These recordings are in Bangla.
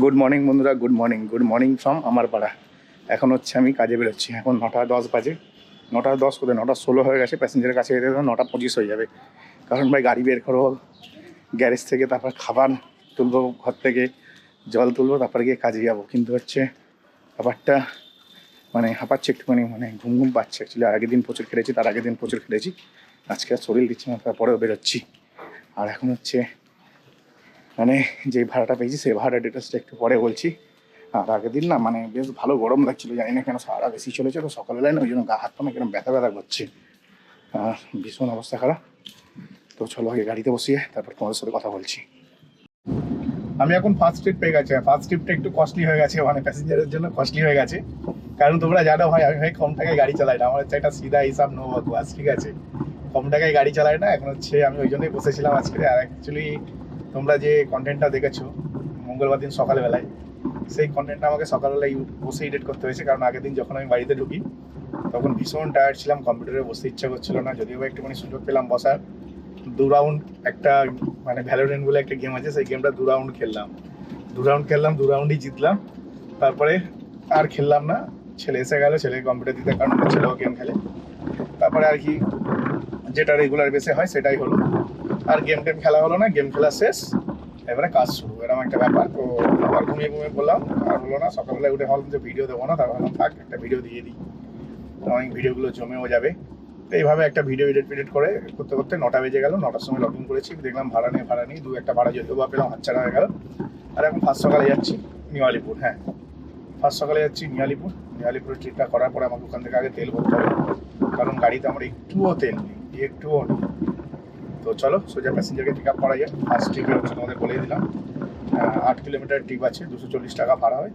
গুড মর্নিং বন্ধুরা, গুড মর্নিং ফ্রম আমার পাড়া। এখন হচ্ছে আমি কাজে বেরোচ্ছি। এখন 9:10 বাজে। 9:10 কোথায়, 9:16 হয়ে গেছে। প্যাসেঞ্জারের কাছে যেতে 9:25 হয়ে যাবে। কারণ ভাই গাড়ি বের করবো গ্যারেজ থেকে, তারপর খাবার তুলবো ঘর থেকে, জল তুলবো, তারপরে গিয়ে কাজে যাবো। কিন্তু হচ্ছে ব্যাপারটা হাঁপাচ্ছে একটুখানি, ঘুম ঘুম পাচ্ছে অ্যাকচুয়ালি। আর আগের দিন প্রচুর খেটেছি, তার আগের দিন প্রচুর খেটেছি। আজকে আর শরীর দিচ্ছে না, তারপরেও বেরোচ্ছি। আর এখন হচ্ছে যে ভাড়াটা পেয়েছি সেই ভাড়াটা ডিটেলসটা একটু পরে বলছি। আর আগের দিন না বেশ ভালো গরম লাগছিলো, জানি না কেন সারা বেশি চলেছে তো সকালবেলায় না, ওই জন্য গা হাত পা কেন ব্যথা ব্যথা করছে, আর ভীষণ অবস্থা খারাপ। তো চলো আগে গাড়িতে বসিয়ে তারপর তোমাদের সাথে কথা বলছি। আমি এখন ফার্স্ট ট্রিপ পেয়ে গেছি। ফার্স্ট ট্রিপটা একটু কস্টলি হয়ে গেছে, প্যাসেঞ্জারের জন্য কস্টলি হয়ে গেছে। কারণ তোমরা জানো ভাই, আমি কম টাকায় গাড়ি চালাই না। আমার হচ্ছে একটা সিধা হিসাব নো বকবাস, ঠিক আছে? কম টাকায় গাড়ি চালাই না। এখন হচ্ছে আমি ওই জন্যই বসেছিলাম আজকে। আর অ্যাকচুয়ালি তোমরা যে কন্টেন্টটা দেখেছো মঙ্গলবার দিন সকালবেলায়, সেই কন্টেন্টটা আমাকে সকালবেলায় বসে এডিট করতে হয়েছে। কারণ আগের দিন যখন আমি বাড়িতে ঢুকি তখন ভীষণ টায়ার্ড ছিলাম, কম্পিউটারে বসতে ইচ্ছা করছিল না। যদিও একটুখানি সুযোগ পেলাম বসার। 2 রাউন্ড একটা ভ্যালোরেন্ট বলে একটা গেম আছে, সেই গেমটা 2 রাউন্ড খেললাম। 2 রাউন্ডই জিতলাম। তারপরে আর খেললাম না। ছেলে এসে গেল, ছেলেকে কম্পিউটার দিতে, কারণ ছেলেও গেম খেলে। তারপরে আর কি যেটা রেগুলার বেসে হয় সেটাই হলো। আর গেম খেলা হলো না, গেম খেলা শেষ, এবারে কাজ শুরু, এরকম একটা ব্যাপার। তো আবার ঘুমিয়ে বললাম, আর হলো না। সকালবেলায় উঠে ভাবলাম যে ভিডিও দেবো না, তার ভাবলাম থাক একটা ভিডিও দিয়ে দিই, অনেক ভিডিওগুলো জমেও যাবে। তো এইভাবে একটা ভিডিও এডিট করতে করতে 9টা বেজে গেল। 9টার সময় লগ ইন করেছি, দেখলাম ভাড়া নেই। 2-1টা ভাড়া যদিও বা পেলাম, হাতছাড়া হয়ে গেল। আর এখন ফার্স্ট সকালে যাচ্ছি নিউ আলিপুর। নিউ আলিপুরের ট্রিপটা করার পরে আমাকে ওখান থেকে আগে তেল ভরতে হবে, কারণ গাড়িতে আমার একটুও তেল নেই, একটুও নেই। তো চলো সোজা প্যাসেঞ্জারকে পিক আপ করা যায়। ফার্স্ট ট্রিপে হচ্ছে তোমাদের বলে দিলাম 8 কিলোমিটার ট্রিপ আছে, 240 টাকা ভাড়া হয়,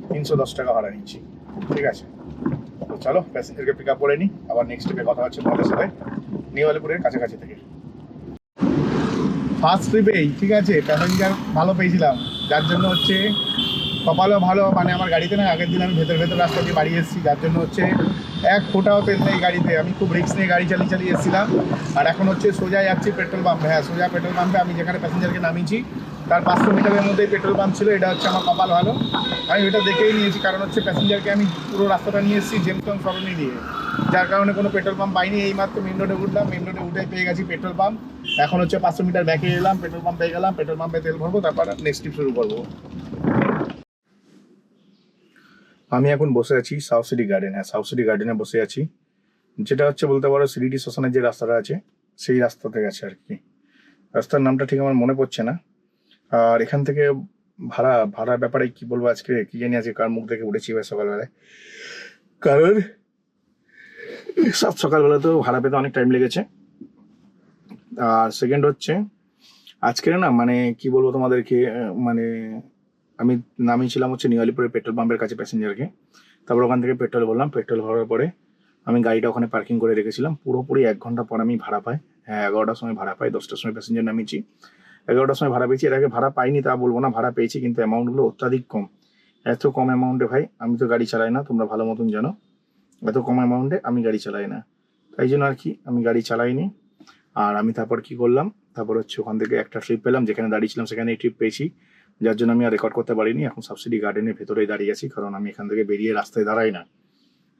310 টাকা ভাড়া নিচ্ছি, ঠিক আছে? তো চলো প্যাসেঞ্জারকে পিক আপ করে নিই, আবার নেক্সট ট্রিপে কথা হচ্ছে তোমাদের সাথে নিউ আলিপুরের কাছাকাছি থেকে। ফার্স্ট ট্রিপেই ঠিক আছে প্যাসেঞ্জার ভালো পেয়েছিলাম, যার জন্য হচ্ছে কপালও ভালো। আমার গাড়িতে না, আগের দিন আমি ভেতর রাস্তা দিয়ে বাড়ি এসেছি, যার জন্য হচ্ছে 1 ফোঁটাও তেল নেই গাড়িতে। আমি খুব রিস্ক নিয়ে গাড়ি চালিয়ে এসেছিলাম। আর এখন হচ্ছে সোজা যাচ্ছি পেট্রোল পাম্পে। সোজা পেট্রোল পাম্পে আমি যেখানে প্যাসেঞ্জারকে নামিয়েছি তার 500 মিটারের মধ্যেই পেট্রোল পাম্প ছিল। এটা হচ্ছে আমার কপাল ভালো, আমি এটা দেখেই নিয়েছি। কারণ হচ্ছে প্যাসেঞ্জারকে আমি পুরো রাস্তাটা নিয়ে এসেছি জেমসন সরণি দিয়ে, যার কারণে কোনো পেট্রোল পাম্প পাইনি। এইমাত্র মেন রোডে উঠলাম, মেন রোডে উঠে পেয়ে গেছি পেট্রোল পাম্প। এখন হচ্ছে 500 মিটার ব্যাকে এলাম, পেট্রোল পাম্প পেয়ে গেলাম, পেট্রোল পাম্পে তেল ভরবো, তারপর নেক্সট ট্রিপ শুরু করবো। আমি এখন বসে আছি south city garden. South city গার্ডেনে বসে আছি, যেটা হচ্ছে বলতে পারো সিডিডি শ্মশানের যে রাস্তাটা আছে সেই রাস্তাতে গেছে আর কি। রাস্তার নামটা ঠিক আমার মনে পড়ছে না। আর এখান থেকে ভাড়া ব্যাপারে কি বলবো, আজকে কি জানি আজকে কার মুখ দেখে উঠেছি ভাই সকালবেলায়। কারণ সকালবেলা তো ভাড়া পেতে অনেক টাইম লেগেছে। আর সেকেন্ড হচ্ছে আজকে না কি বলবো তোমাদেরকে, আমি নামিয়েছিলাম হচ্ছে নিউ আলিপুরের পেট্রোল পাম্পের কাছে প্যাসেঞ্জারকে। তারপর ওখান থেকে পেট্রোল ভরলাম। পেট্রোল ভরার পরে আমি গাড়িটা ওখানে পার্কিং করে রেখেছিলাম। পুরোপুরি 1 ঘন্টা পর আমি ভাড়া পাই। 11টার সময় ভাড়া পাই, 10টার সময় প্যাসেঞ্জার নামিয়েছি, 11টার সময় ভাড়া পেয়েছি। এর আগে ভাড়া পাইনি তা বলবো না, ভাড়া পেয়েছি, কিন্তু অ্যামাউন্টগুলো অত্যাধিক কম। এত কম অ্যামাউন্টে ভাই আমি তো গাড়ি চালাই না, তোমরা ভালো মতন জানো। এত কম অ্যামাউন্টে আমি গাড়ি চালাই না, তাই জন্য আর কি আমি গাড়ি চালাইনি। আর আমি তারপর কি করলাম, তারপর হচ্ছে ওখান থেকে একটা ট্রিপ পেলাম, যেখানে দাঁড়িয়েছিলাম সেখানে ট্রিপ পেয়েছি, যার জন্য আমি আর রেকর্ড করতে পারিনি। এখন সাবসিডি গার্ডেনের ভেতরেই দাঁড়িয়ে আছি, কারণ আমি এখান থেকে বেরিয়ে রাস্তায় দাঁড়াই না,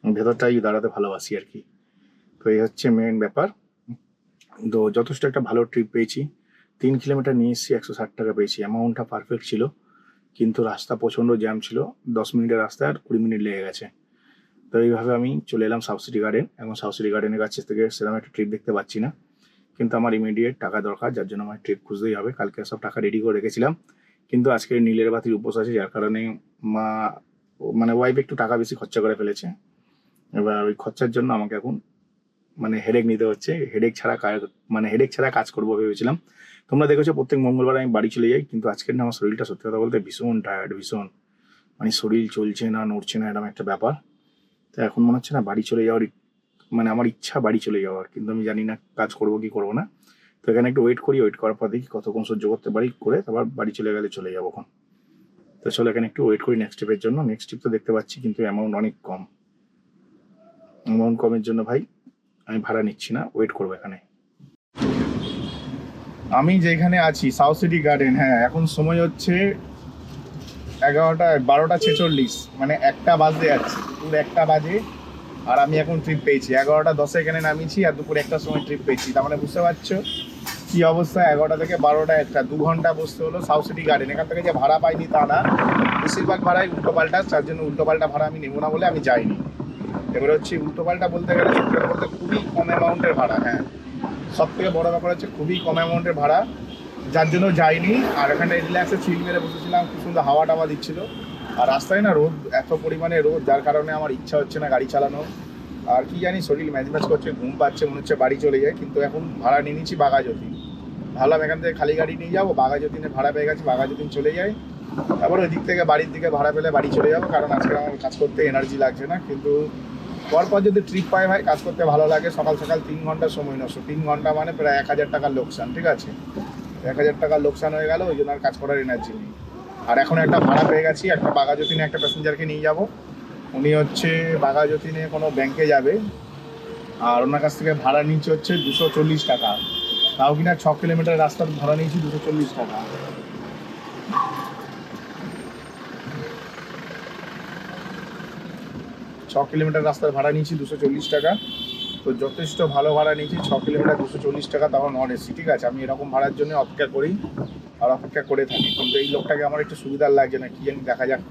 ভেতরটাই দাঁড়াতে ভালোবাসি আর কি। তো এই হচ্ছে মেন ব্যাপার। তো যথেষ্ট একটা ভালো ট্রিপ পেয়েছি। 3 কিলোমিটার নিয়ে এসেছি, 160 টাকা পেয়েছি। অ্যামাউন্টটা পারফেক্ট ছিল, কিন্তু রাস্তা প্রচণ্ড জ্যাম ছিল। 10 মিনিটের রাস্তায় আর 20 মিনিট লেগে গেছে। তো এইভাবে আমি চলে এলাম সাউথ সিটি গার্ডেন। এখন সাউথ সিটি গার্ডেনের কাছ থেকে সেরকম একটা ট্রিপ দেখতে পাচ্ছি না, কিন্তু আমার ইমিডিয়েট টাকা দরকার, যার জন্য আমার ট্রিপ খুঁজতেই হবে। কালকে সব টাকা রেডি করে রেখেছিলাম, কিন্তু আজকে নীলের বাতির উপোস আছে, যার কারণে মা ওয়াইফ একটু টাকা বেশি খরচা করে ফেলেছে। এবার ওই খরচার জন্য আমাকে এখন হেডেক নিতে হচ্ছে। হেডেক ছাড়া কাজ করবো ভেবেছিলাম। তোমরা দেখেছো প্রত্যেক মঙ্গলবার আমি বাড়ি চলে যাই, কিন্তু আজকের না আমার শরীরটা সত্যি কথা বলতে ভীষণ টায়ার্ড, ভীষণ শরীর চলছে না, নড়ছে না, এরকম একটা ব্যাপার। তো এখন মনে হচ্ছে না বাড়ি চলে যাওয়ার, আমার ইচ্ছা বাড়ি চলে যাওয়ার, কিন্তু আমি জানি না কাজ করবো কি করবো না। তো এখানে একটু ওয়েট করার পর দেখি কতক্ষণ সহ্য করতে পারি, করে তারপর বাড়ি চলে গেলে চলে যাবো এখন। তো চলো এখানে একটু ওয়েট করি নেক্সট ট্রিপের জন্য। নেক্সট ট্রিপ তো দেখতে পাচ্ছি, কিন্তু অ্যামাউন্ট অনেক কম। অ্যামাউন্ট কমের জন্য ভাই আমি ভাড়া নিচ্ছি না, ওয়েট করবো এখানে। আমি যেখানে আছি সাউথ সিটি গার্ডেন, এখন সময় হচ্ছে 12:46, মানে 1টা বাজতে যাচ্ছে, দুপুর 1টা বাজে। আর আমি এখন ট্রিপ পেয়েছি 11:10 এখানে নামিয়েছি, আর দুপুর 1টার সময় ট্রিপ পেয়েছি। তার মানে বুঝতে পারছো কি অবস্থা। 11টা থেকে 12টা 1টা 2 ঘন্টা বসতে হলো সাউথ সিটি গার্ডেন। এখান থেকে যে ভাড়া পাইনি তা না, বেশিরভাগ ভাড়াই উল্টোপাল্টা, তার জন্য উল্টোপাল্টা ভাড়া আমি নেবো না বলে আমি যাইনি। এবারে হচ্ছে উল্টোপাল্টা বলতে গেলে সত্যি কথা বলতে খুবই কম অ্যামাউন্টের ভাড়া। হ্যাঁ, সব থেকে বড় ব্যাপার হচ্ছে খুবই কম অ্যামাউন্টের ভাড়া, যার জন্য যাইনি। আর এখানে রিল্যাক্সে চিল মেরে বসেছিলাম, খুব সুন্দর হাওয়া টাওয়া দিচ্ছিল। আর রাস্তায় না রোদ, এত পরিমাণে রোদ, যার কারণে আমার ইচ্ছা হচ্ছে না গাড়ি চালানো। আর কি জানি শরীর ম্যাচ ম্যাচ করছে, ঘুম পাচ্ছে, মনে হচ্ছে বাড়ি চলে যায়। কিন্তু এখন ভাড়া নিয়ে নিচ্ছি বাঘাযতীন। ভাবলাম এখান থেকে খালি গাড়ি নিয়ে যাবো, বাঘাযতীনে ভাড়া পেয়ে গেছি, বাঘাযতীন চলে যাই। তারপর ওই দিক থেকে বাড়ির দিকে ভাড়া পেলে বাড়ি চলে যাবো, কারণ আজকে আমার কাজ করতে এনার্জি লাগছে না। কিন্তু পরপর যদি ট্রিপ পাই ভাই, কাজ করতে ভালো লাগে। সকাল সকাল 3 ঘন্টা সময় নষ্ট, 3 ঘন্টা মানে প্রায় 1000 টাকার লোকসান। ঠিক আছে, 1000 টাকার লোকসান হয়ে গেল, ওই জন্য আর কাজ করার এনার্জি নেই। আর এখন একটা ভাড়া পেয়ে গেছি, একটা বাঘাযতীনে একটা প্যাসেঞ্জারকে নিয়ে যাব। উনি হচ্ছে বাঘাযতীনে কোনো ব্যাংকে যাবে, আর ওনার কাছ থেকে ভাড়া নিচ্ছে হচ্ছে 240 টাকা। তাও কিনা 6 কিলোমিটার রাস্তার ভাড়া নিয়েছি 240 টাকা। 6 কিলোমিটার রাস্তার ভাড়া নিয়েছি 240 টাকা, তো যথেষ্ট ভালো ভাড়া নিয়েছি। 6 কিলোমিটার 240 টাকা, তাও নন এসি। ঠিক আছে, আমি এরকম ভাড়ার জন্য অপেক্ষা করি আর অপেক্ষা করে থাকি। কিন্তু এই লোকটাকে আমার একটু সুবিধার লাগছে না, কি জানি, দেখা যাক।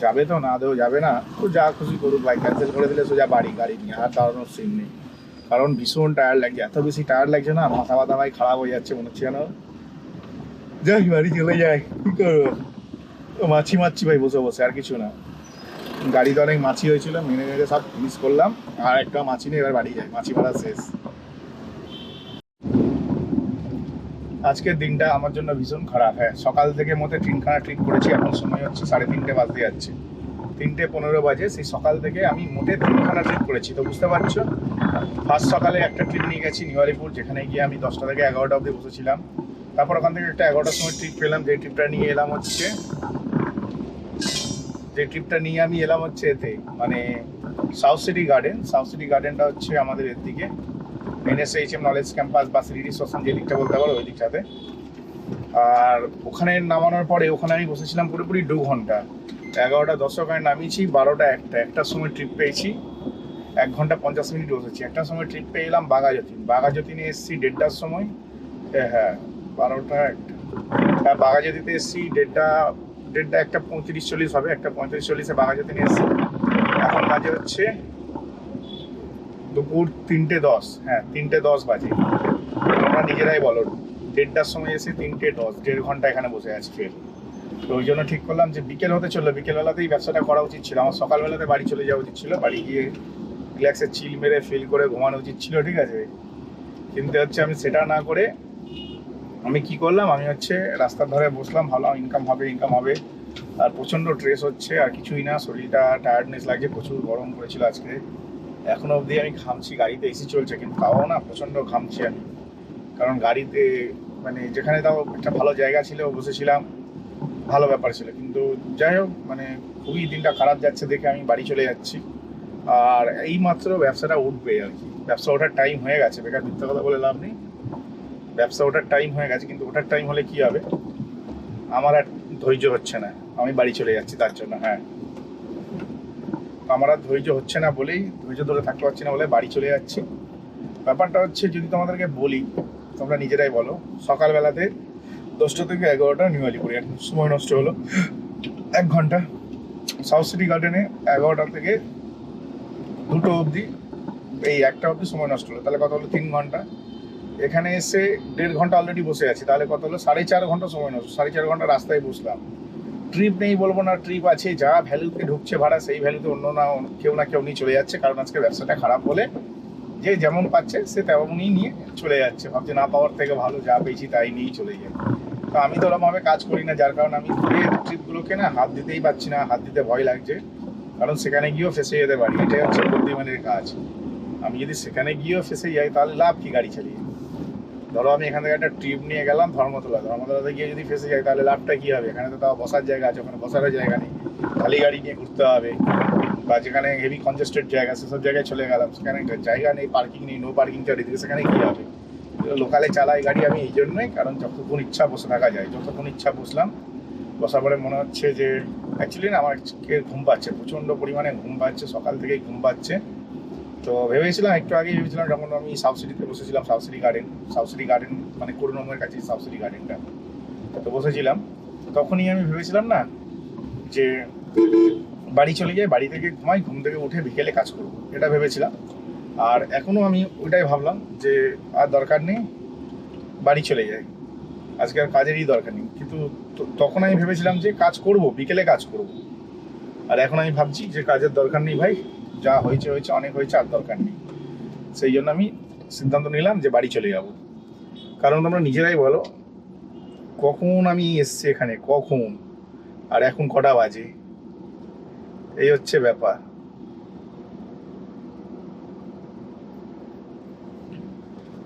যাবে তো, না আদৌ যাবে না তো যা খুশি করুক ভাই, ক্যান্সেল করে দিলে সোজা বাড়ি, গাড়ি নিয়ে আর দাঁড়ানোর সিন নেই। কারণ ভীষণ টায়ার্ড লাগছে, এত বেশি টায়ার্ড লাগছে না, মাথা ব্যথা ভাই খারাপ হয়ে যাচ্ছে, মনে হচ্ছে যেন যাই বাড়ি চলে যায়। কি করবো, মাছি মারছি ভাই বসে বসে, আর কিছু না। গাড়িতে অনেক মাছি হয়েছিল, মেনে মেরে সব ফিনিশ করলাম, আর একটা মাছি নেই, এবার বাড়ি যায়, মাছি মারা শেষ। আজকের দিনটা আমার জন্য ভীষণ খারাপ। হ্যাঁ, সকাল থেকে মধ্যে 3খানা ট্রিপ করেছি, এখন সময় হচ্ছে 3:30 বাজতে যাচ্ছে, 3:15 বাজে। সেই সকাল থেকে আমি মোটে 3খানা ট্রিপ করেছি, তো বুঝতে পারছো। ফার্স্ট সকালে একটা ট্রিপ নিয়ে গেছি নিউ আলিপুর, যেখানে গিয়ে আমি 10টা থেকে 11টা অবধি বসেছিলাম। তারপর ওখান থেকে একটা 11টার সময় ট্রিপ পেলাম, যে ট্রিপটা নিয়ে এলাম হচ্ছে, এতে মানে south city garden. South city গার্ডেনটা হচ্ছে আমাদের এর দিকে NSHM নলেজ ক্যাম্পাস বা সিটি স্টেশন, যে দিকটা বলতে পারো ওই দিকটাতে। আর ওখানে নামানোর পরে ওখানে আমি বসেছিলাম পুরোপুরি 2 ঘন্টা। 11:10 ওখানে নামিয়েছি, 12টা 1টার সময় ট্রিপ পেয়েছি, 1 ঘন্টা 50 মিনিট বসেছি। 1টার সময় ট্রিপ পেয়ে এলাম বাঘাযতীনে এসেছি 1:30টার সময়। হ্যাঁ, 12টা 1টা, হ্যাঁ বাঘাযতীতে এসেছি 1:30 1টা 35-40 হবে, 1:35-40-এ বাঘাযতীনে এসেছি। এখন বাজে হচ্ছে দুপুর 3:10। হ্যাঁ, 3:10 বাজে। তোমরা নিজেরাই বলো, 1:30টার সময় এসে 3:10, 1.5 ঘন্টা এখানে বসে আছি ফের। তো ওই জন্য ঠিক করলাম যে বিকেল হতে চললো, বিকেলবেলাতেই ব্যবসাটা করা উচিত ছিল আমার। সকালবেলাতে বাড়ি চলে যাওয়া উচিত ছিল, বাড়ি গিয়ে রিল্যাক্সে চিল মেরে ফিল করে ঘুমানো উচিত ছিল। ঠিক আছে, কিন্তু হচ্ছে আমি সেটা না করে আমি কি করলাম, আমি হচ্ছে রাস্তার ধারে বসলাম, ভালো ইনকাম হবে। আর প্রচণ্ড ট্রেস হচ্ছে, আর কিছুই না, শরীরটা টায়ার্ডনেস লাগছে, প্রচুর গরম পড়েছিল আজকে। এখনো অবধি আমি ঘামছি, গাড়িতে এসি চলছে কিন্তু তাও না, প্রচণ্ড ঘামছি আমি। কারণ গাড়িতে মানে যেখানে তাও একটা ভালো জায়গা ছিল, বসেছিলাম, ভালো ব্যাপার ছিল। কিন্তু যাই হোক, মানে খুবই দিনটা খারাপ যাচ্ছে দেখে আমি বাড়ি চলে যাচ্ছি। আর এই মাত্র ব্যবসাটা উঠবে আর কি, ব্যবসা ওঠার টাইম হয়ে গেছে, বেকার মিথ্যা কথা বলে লাভ নেই। ব্যবসা ওঠার টাইম হয়ে গেছে, কিন্তু ওঠার টাইম হলে কি হবে, আমার আর ধৈর্য হচ্ছে না, আমি বাড়ি চলে যাচ্ছি তার জন্য। হ্যাঁ, আমার আর ধৈর্য হচ্ছে না বলেই, ধৈর্য ধরে থাকতে পারছি না বলে বাড়ি চলে যাচ্ছি। ব্যাপারটা হচ্ছে, যদি তোমাদেরকে বলি, তোমরা নিজেরাই বলো, সকালবেলাতে 10টা থেকে 11টা নিউ আলিপুরে সময় নষ্ট হলো 1 ঘন্টা। সাউথ সিটি গার্ডেনে 11টা থেকে 2টো অবধি, এই 1টা অবধি সময় নষ্ট হলো, তাহলে কত হলো 3 ঘন্টা। এখানে এসে 1.5 ঘন্টা অলরেডি বসে আছি, তাহলে কত হলো 4.5 ঘন্টা সময় নষ্ট। 4.5 ঘন্টা রাস্তায় বসলাম। ট্রিপ নেই বলবো না, ট্রিপ আছে, যা ভ্যালুতে ঢুকছে ভাড়া, সেই ভ্যালুতে অন্য না কেউ নিয়ে চলে যাচ্ছে। কারণ আজকে ব্যবসাটা খারাপ বলে যে যেমন পাচ্ছে সে তেমনই নিয়ে চলে যাচ্ছে, ভাবছে না পাওয়ার থেকে ভালো যা পেয়েছি তাই নিয়েই চলে যায়। তো আমি তো ওরকমভাবে কাজ করি না, যার কারণে আমি দূরের ট্রিপগুলোকে না হাত দিতেই পারছি না, হাত দিতে ভয় লাগছে। কারণ সেখানে গিয়েও ফেসে যেতে পারি, এটাই হচ্ছে বুদ্ধিমানের কাজ। আমি যদি সেখানে গিয়েও ফেসে যাই তাহলে লাভ কি গাড়ি চালিয়ে। ধরো আমি এখান থেকে একটা ট্রিপ নিয়ে গেলাম ধর্মতলাতে গিয়ে যদি ফেসে যাই তাহলে লাভটা কি হবে। এখানে তো তাও বসার জায়গা আছে, ওখানে বসারও জায়গা নেই, খালি গাড়ি নিয়ে ঘুরতে হবে। বা যেখানে হেভি কনজেস্টেড জায়গা, সেসব জায়গায় চলে গেলাম, সেখানে জায়গা নেই, পার্কিং নেই, নো পার্কিং চারিদিকে, সেখানে কী হবে। লোকালে চালাই গাড়ি আমি এই জন্যই, কারণ যতক্ষণ ইচ্ছা বসে থাকা যায়। যতক্ষণ ইচ্ছা বসলাম, বসার পরে মনে হচ্ছে যে অ্যাকচুয়ালি না আমার ঘুম পাচ্ছে, প্রচণ্ড পরিমাণে ঘুম পাচ্ছে, সকাল থেকেই ঘুম পাচ্ছে। তো ভেবেছিলাম একটু আগেই ভেবেছিলাম যখন আমি সাউথ সিটিতে বসেছিলাম, সাউথ সিটি গার্ডেন মানে করুণাময়ের কাছে সাউথ সিটি গার্ডেনটা, তো বসেছিলাম, তখনই আমি ভেবেছিলাম না যে বাড়ি চলে যাই, বাড়ি থেকে ঘুমাই, ঘুম থেকে উঠে বিকেলে কাজ করবো, এটা ভেবেছিলাম। আর এখনও আমি ওইটাই ভাবলাম যে আর দরকার নেই, বাড়ি চলে যাই, আজকে আর কাজেরই দরকার নেই। কিন্তু তখন আমি ভেবেছিলাম যে কাজ করব, বিকেলে কাজ করব। আর এখন আমি ভাবছি যে কাজের দরকার নেই ভাই, যা হয়েছে হয়েছে, অনেক হয়েছে, আর দরকার নেই। সেই জন্য আমি সিদ্ধান্ত নিলাম যে বাড়ি চলে যাব। কারণ তোমরা নিজেরাই বলো কখন আমি এসছি এখানে, কখন, আর এখন কটা বাজে, এই হচ্ছে ব্যাপার।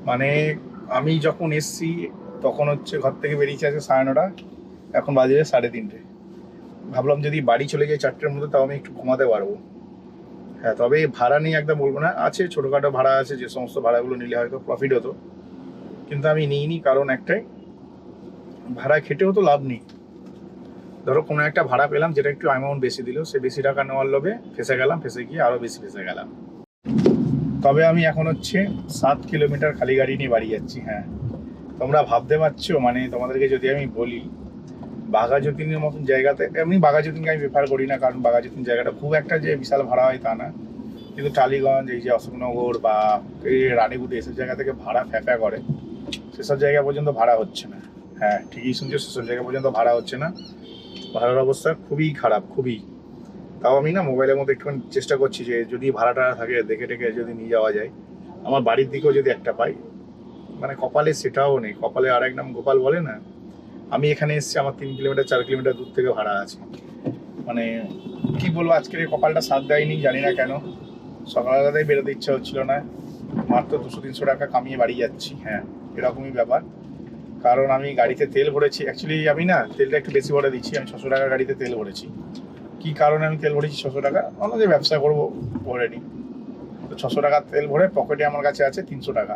মানে আমি যখন এসছি তখন হচ্ছে ঘর থেকে বেরিয়েছি আছে 9:30, এখন বাজে 3:30। ভাবলাম যদি বাড়ি চলে যাই 4টের মধ্যে, তাও আমি একটু ঘুমাতে পারবো। হ্যাঁ, তবে ভাড়া নিয়ে একদম বলবো না, আছে ছোটোখাটো ভাড়া আছে, যে সমস্ত ভাড়াগুলো নিলে হয়তো প্রফিট হতো, কিন্তু আমি নিইনি। কারণ একটাই, ভাড়া খেটেও তো লাভ নেই। ধরো কোনো একটা ভাড়া পেলাম যেটা একটু অ্যামাউন্ট বেশি দিল, সে বেশি টাকা নেওয়ার লোভে ফেসে গেলাম, ফেসে গিয়ে আরও বেশি ফেসে গেলাম। তবে আমি এখন হচ্ছে 7 কিলোমিটার খালি গাড়ি নিয়ে বাড়ি যাচ্ছি। হ্যাঁ, তোমরা ভাবতে পারছো, মানে তোমাদেরকে যদি আমি বলি বাঘাযতীনের মতন জায়গাতে, এমনি বাঘাযতীনকে আমি প্রেফার করি না, কারণ বাঘাযতীন জায়গাটা খুব একটা যে বিশাল ভাড়া হয় তা না, কিন্তু টালিগঞ্জ, এই যে অশোকনগর বা এই রানীগুটি, এসব জায়গা থেকে ভাড়া ফ্যাফা করে, সেসব জায়গা পর্যন্ত ভাড়া হচ্ছে না। হ্যাঁ, ঠিকই শুনছো, সেসব জায়গা পর্যন্ত ভাড়া হচ্ছে না, ভাড়ার অবস্থা খুবই খারাপ, খুবই। তাও আমি না মোবাইলের মধ্যে একটুখানি চেষ্টা করছি যে যদি ভাড়াটা থাকে দেখে টেকে যদি নিয়ে যাওয়া যায়, আমার বাড়ির দিকেও যদি একটা পাই। মানে কপালে সেটাও নেই, কপালে আর এক নাম গোপাল বলে না। আমি এখানে এসেছি, আমার 3 কিলোমিটার 4 কিলোমিটার দূর থেকে ভাড়া আছে। মানে কি বলবো, আজকের এই কপালটা সাথ দেয়নি, জানি না কেন। সকালবেলাতেই বেরোতে ইচ্ছা হচ্ছিল না, মাত্র 200-300 টাকা কামিয়ে বাড়ি যাচ্ছি। হ্যাঁ, এরকমই ব্যাপার। কারণ আমি গাড়িতে তেল ভরেছি, অ্যাকচুয়ালি আমি না তেলটা একটু বেশি ভরে দিচ্ছি, আমি 600 টাকার গাড়িতে তেল ভরেছি। কী কারণে আমি তেল ভরেছি 600 টাকা, অন্য যে ব্যবসা করবো ভরে নিই। তো 600 টাকার তেল ভরে পকেটে আমার কাছে আছে 300 টাকা।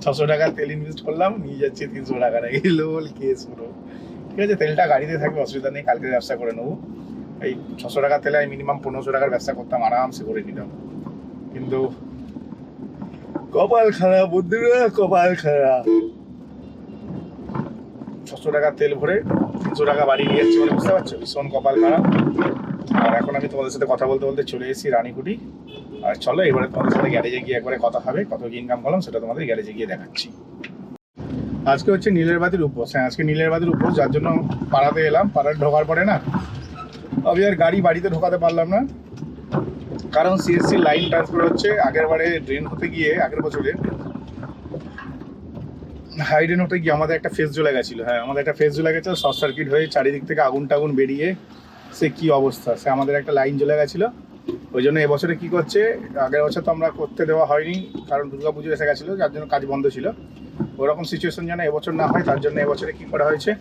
600 টাকা তেল ইনভেস্ট করলাম, নিয়ে যাচ্ছি 300 টাকা, নাকি লোল কেস পুরো। ঠিক আছে, তেলটা গাড়িতে থাকবে, অসুবিধা নেই, কালকে ব্যবসা করে নেবো। এই 600 টাকার তেলে আমি মিনিমাম 1500 টাকার ব্যবসা করতাম, আরামসে করে নিতাম। কিন্তু কপাল খারাপ বন্ধুরা, কপাল খারাপ। 600 টাকা তেল ভরে 300 টাকা বাড়ি নিয়ে যাচ্ছি, মানে বুঝতে পারছো, ভীষণ কপাল খারাপ। আর এখন আমি তোমাদের সাথে কথা বলতে বলতে চলে এসেছি রানীকুটি। আর চলো এবারে তোমাদের সাথে গ্যারেজে গিয়ে একবারে কথা হবে, কত কি ইনকাম করলাম সেটা তোমাদের গ্যারেজে গিয়ে দেখাচ্ছি। আজকে হচ্ছে নীলের বাতির উপোস। হ্যাঁ, আজকে নীলের বাতির উপোস, যার জন্য পাড়াতে এলাম। পাড়ায় ঢোকার পরে না আমি আর গাড়ি বাড়িতে ঢোকাতে পারলাম না, কারণ সিএসসি লাইন ট্রান্সফার হচ্ছে। আগের বারে ড্রেন হতে গিয়ে, আগের বছরে হাই ড্রেন হতে গিয়ে আমাদের একটা ফেস জ্বলে গেছিলো। হ্যাঁ, আমাদের একটা ফেস জ্বলে গেছিলো, শর্ট সার্কিট হয়ে চারিদিক থেকে আগুন টাগুন বেরিয়ে সে কী অবস্থা, সে আমাদের একটা লাইন জ্বলে গেছিলো। ওই জন্য এবছরে কী করছে, আগের বছর তো আমরা করতে দেওয়া হয়নি, কারণ দুর্গাপুজো এসে গেছিলো, যার জন্য কাজ বন্ধ ছিল। ওরকম সিচুয়েশন যেন এবছর না হয়, তার জন্য এবছরে কী করা হয়েছে,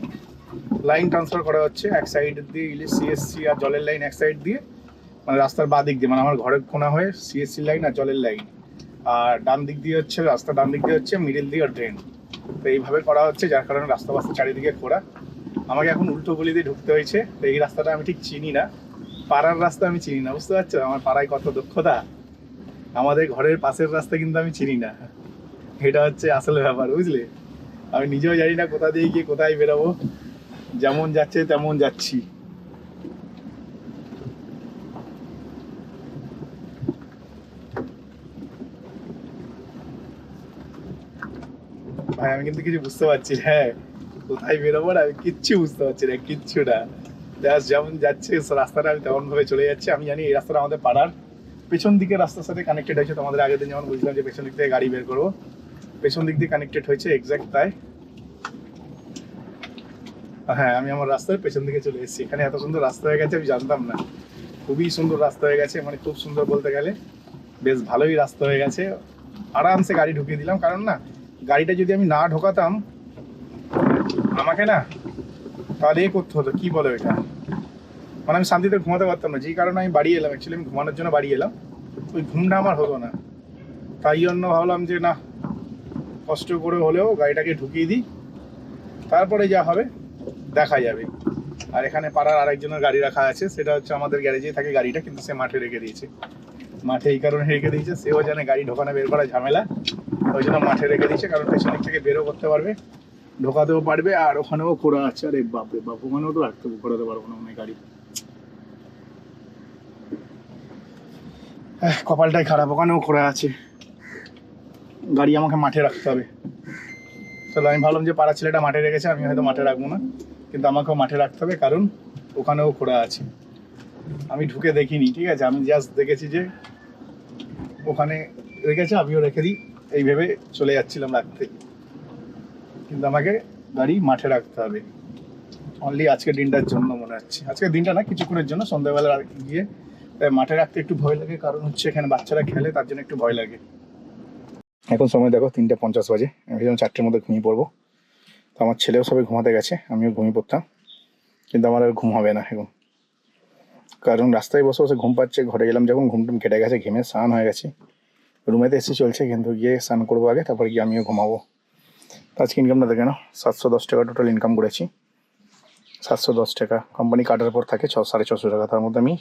লাইন ট্রান্সফার করা হচ্ছে এক সাইড দিয়ে, সিএসসি আর জলের লাইন এক সাইড দিয়ে, মানে রাস্তার বাঁ দিক দিয়ে, মানে আমার ঘরের কোনা হয়ে সিএসসি লাইন আর জলের লাইন, আর ডান দিক দিয়ে হচ্ছে রাস্তা, ডান দিক দিয়ে হচ্ছে মিডিল দিয়ে ড্রেন। তো এইভাবে করা হচ্ছে, যার কারণে রাস্তা বাস্তা চারিদিকে খোঁড়া। আমাকে এখন উল্টো গলি দিয়ে ঢুকতে হয়েছে। তো এই রাস্তাটা আমি ঠিক চিনি না, পাড়ার রাস্তা আমি চিনি না, বুঝতে পারছো আমার পাড়ায় কত দক্ষতা। আমাদের ঘরের পাশের রাস্তা কিন্তু আমি চিনি না, এটা হচ্ছে আসলে ব্যাপার, বুঝলে। আমি নিজেও জানি না কোথা দিয়ে গিয়ে কোথায় বেরোবো, যেমন যাচ্ছে তেমন যাচ্ছি। ভাই আমি কিন্তু কিছু বুঝতে পারছি, হ্যাঁ কোথায় বেরোবো না, আমি কিচ্ছু বুঝতে পারছি না, কিচ্ছু না। যেমন যাচ্ছে রাস্তাটা, আমি তেমন ভাবে চলে যাচ্ছি। আমি জানি এই রাস্তাটা আমাদের পাড়ার পেছন দিকের রাস্তার সাথে কানেক্টেড হয়েছে। তোমাদের আগের দিন যেমন বুঝলাম যে পেছন দিক থেকে গাড়ি বের করবো, পেছন দিক দিয়ে কানেক্টেড হয়েছে, এক্স্যাক্ট তাই। হ্যাঁ, আমি আমার রাস্তার পেছন দিকে চলে এসেছি। এখানে এত সুন্দর রাস্তা হয়ে গেছে আমি জানতাম না, খুবই সুন্দর রাস্তা হয়ে গেছে, মানে খুব সুন্দর বলতে গেলে বেশ ভালোই রাস্তা হয়ে গেছে। আরামসে গাড়ি ঢুকিয়ে দিলাম, কারণ না গাড়িটা যদি আমি না ঢোকাতাম আমাকে না তাহলে করতে হতো, কি বলো এটা, মানে আমি শান্তিতে ঘুমাতে পারতাম না। যেই কারণে আমি বাড়ি এলাম, অ্যাকচুয়ালি আমি ঘুমানোর জন্য বাড়ি এলাম, ওই ঘুমটা আমার হতো না। তাই জন্য ভাবলাম যে না, কষ্ট করে হলেও গাড়িটাকে ঢুকিয়ে দিই, তারপরে যা হবে দেখা যাবে। আর এখানে পাড়ার আরেকজনের গাড়ি রাখা আছে, সেটা হচ্ছে আমাদের গ্যারেজেই থাকে গাড়িটা, কিন্তু সে মাঠে রেখে দিয়েছে। মাঠে এই কারণে রেখে দিয়েছে, সেও জানে গাড়ি ঢোকানো বের করা ঝামেলা, ওই জন্য মাঠে রেখে দিয়েছে, কারণ পেছন দিক থেকে বেরও করতে পারবে, ঢোকাতেও পারবে। আর ওখানেও খোঁড়া আছে, আরে বাপরে বাপ, ওখানেও তো রাখতে ঘোরাতে পারবো না মানে গাড়ি। কপালটাই খারাপ, ওখানেও খোঁড়া আছে, গাড়ি আমাকে মাঠে রাখতে হবে। তাহলে আমি ভাবলাম যে পাড়া ছেলেটা মাঠে রেখেছে, আমি হয়তো মাঠে রাখবো না, কিন্তু আমাকেও মাঠে রাখতে হবে, কারণ ওখানেও খোঁড়া আছে। আমি ঢুকে দেখিনি, ঠিক আছে, আমি জাস্ট দেখেছি যে ওখানে রেখেছে, আমিও রেখে দিই এই ভেবে চলে যাচ্ছিলাম রাখতে, কিন্তু আমাকে গাড়ি মাঠে রাখতে হবে অনলি আজকের দিনটার জন্য মনে হচ্ছে। আজকের দিনটা না, কিছুক্ষণের জন্য, সন্ধ্যাবেলা গিয়ে মাঠে রাখতে একটু ভয় লাগে, কারণ হচ্ছে এখানে বাচ্চারা খেলে, তার জন্য একটু ভয় লাগে। এখন সময় দেখো 3:50 বাজে, আমি ভেবেছিলাম 4টের মধ্যে ঘুমিয়ে পড়বো। তো আমার ছেলেও সবাই ঘুমাতে গেছে, আমিও ঘুমিয়ে পড়তাম, কিন্তু আমার আর ঘুম হবে না এখন, কারণ রাস্তায় বসে বসে ঘুম পাচ্ছে। ঘরে গেলাম যখন, ঘুমটুম কেটে গেছে, ঘেমে স্নান হয়ে গেছে, রুমেতে এসে চলছে, কিন্তু গিয়ে স্নান করবো আগে, তারপর গিয়ে আমিও ঘুমাবো। তো আজকে ইনকামটা দেখে নাও, 710 টাকা টোটাল ইনকাম করেছি। 710 টাকা কোম্পানি কাটার পর থাকে 650 টাকা, তার মধ্যে আমি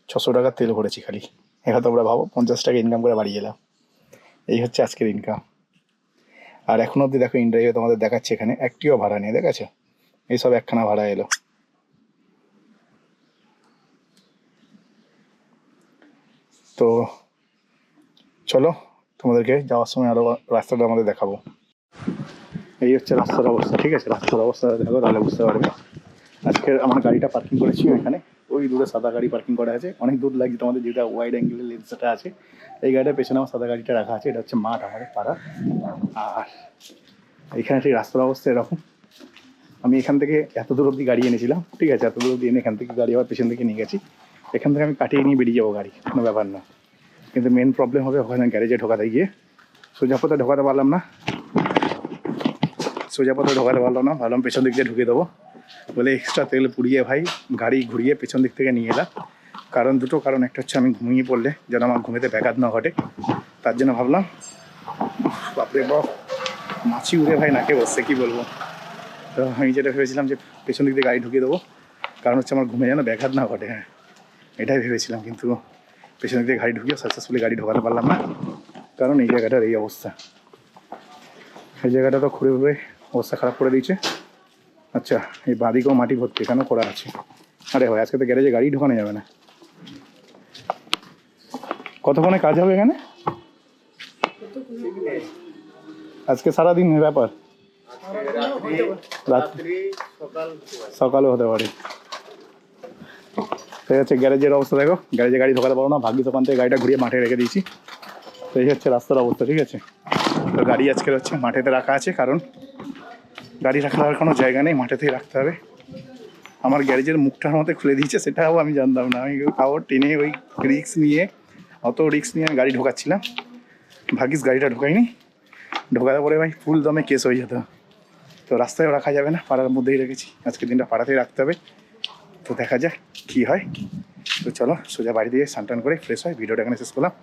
600 টাকা তেল ভরেছি খালি। এবার তোমরা ভাবো 50 টাকা ইনকাম করে বাড়ি এলাম। এই হচ্ছে আজকের ইনকাম। আর এখনো অব্দি দেখো ইন্টারভিউ তোমাদের দেখাচ্ছে, এখানে একটিও ভাড়া নেই, দেখাচ্ছে এইসব একখানা ভাড়া এলো। তো চলো তোমাদেরকে যাওয়ার সময় আরো রাস্তাটা আমাদের দেখাবো। এই হচ্ছে রাস্তার অবস্থা, ঠিক আছে, রাস্তার অবস্থা দেখো তাহলে বুঝতে পারবে। আজকে আমার গাড়িটা পার্কিং করেছি ওইখানে, ওই দূরে সাদা গাড়ি পার্কিং করা আছে, অনেক দূর লাগছে তোমাদের, যেটা ওয়াইড অ্যাঙ্গেলের লেন্সটা আছে। এই গাড়িটার পেছনে আমার সাদা গাড়িটা রাখা আছে, এটা হচ্ছে মাঠ আমাদের পাড়া। আর এখানে ঠিক রাস্তার অবস্থা এরকম। আমি এখান থেকে এত দূর অব্দি গাড়ি এনেছিলাম, ঠিক আছে, এত দূর অব্দি এনে এখান থেকে গাড়ি আবার পেছন থেকে নিয়ে গেছি। এখান থেকে আমি কাটিয়ে নিয়ে বেরিয়ে যাবো গাড়ি, কোনো ব্যাপার না। কিন্তু মেন প্রবলেম হবে ওখানে গ্যারেজে ঢোকাতে গিয়ে, সোজা পথে ঢোকাতে পারলাম না, ভাবলাম পেছন দিক দিয়ে ঢুকে দেবো বলে এক্সট্রা তেল পুড়িয়ে ভাই গাড়ি ঘুরিয়ে পেছন দিক থেকে নিয়ে এলাম। কারণ দুটো কারণ, একটা হচ্ছে আমি ঘুমিয়ে পড়লে যেন আমার ঘুমেতে ব্যাঘাত না ঘটে, তার জন্য ভাবলাম। বাপরে বাপ, মাছি উড়ে ভাই নাকে বসছে, কি বলবো। তো আমি যেটা ভেবেছিলাম যে পেছন দিক দিয়ে গাড়ি ঢুকিয়ে দেবো, কারণ হচ্ছে আমার ঘুমে যেন ব্যাঘাত না ঘটে, হ্যাঁ এটাই ভেবেছিলাম। কিন্তু পেছন দিক দিয়ে গাড়ি ঢুকিয়ে সাকসেসফুলি গাড়ি ঢোকাতে পারলাম না, কারণ এই জায়গাটার এই অবস্থা। এই জায়গাটা তো খুঁড়ে খুঁড়ে অবস্থা খারাপ করে দিয়েছে। আচ্ছা, এই বাঁদিকেও মাটি ভর্তি, এখানেও করা আছে। আরে ভাই, আজকে তো গ্যারেজে গাড়ি ঢোকানো যাবে না। কতক্ষণে কাজ হবে এখানে? আজকে সারাদিন ব্যাপার, সকালও হতে পারে। সেই হচ্ছে গ্যারেজের অবস্থা, দেখো গ্যারেজে গাড়ি ঢোকাতে পারবো না, ভাগ্যিস ওখান থেকে গাড়িটা ঘুরিয়ে মাঠে রেখে দিয়েছি। তো এই হচ্ছে রাস্তার অবস্থা, ঠিক আছে। তো গাড়ি আজকে হচ্ছে মাঠেতে রাখা আছে, কারণ গাড়ি রাখার কোনো জায়গা নেই, মাঠেতেই রাখতে হবে। আমার গ্যারেজের মুখটার মধ্যে খুলে দিয়েছে, সেটাও আমি জানতাম না। আমি তাও টেনে ওই রিক্স নিয়ে, অত রিক্স নিয়ে আমি গাড়ি ঢোকাচ্ছিলাম, ভাগ্যিস গাড়িটা ঢোকাইনি, ঢোকাতে পরে ভাই ফুল দমে কেস হয়ে যেত। তো রাস্তায়ও রাখা যাবে না, পাড়ার মধ্যেই রেখেছি, আজকের দিনটা পাড়াতেই রাখতে হবে। তো দেখা যাক কী হয়। তো চলো সোজা বাড়ি দিয়ে স্নান টান করে ফ্রেশ হয়, ভিডিওটা এখানে শেষ করলাম।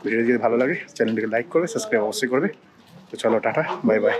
ভিডিও যদি ভালো লাগে চ্যানেলটিকে লাইক করবে, সাবস্ক্রাইব অবশ্যই করবে। তো চলো টাটা, বাই বাই।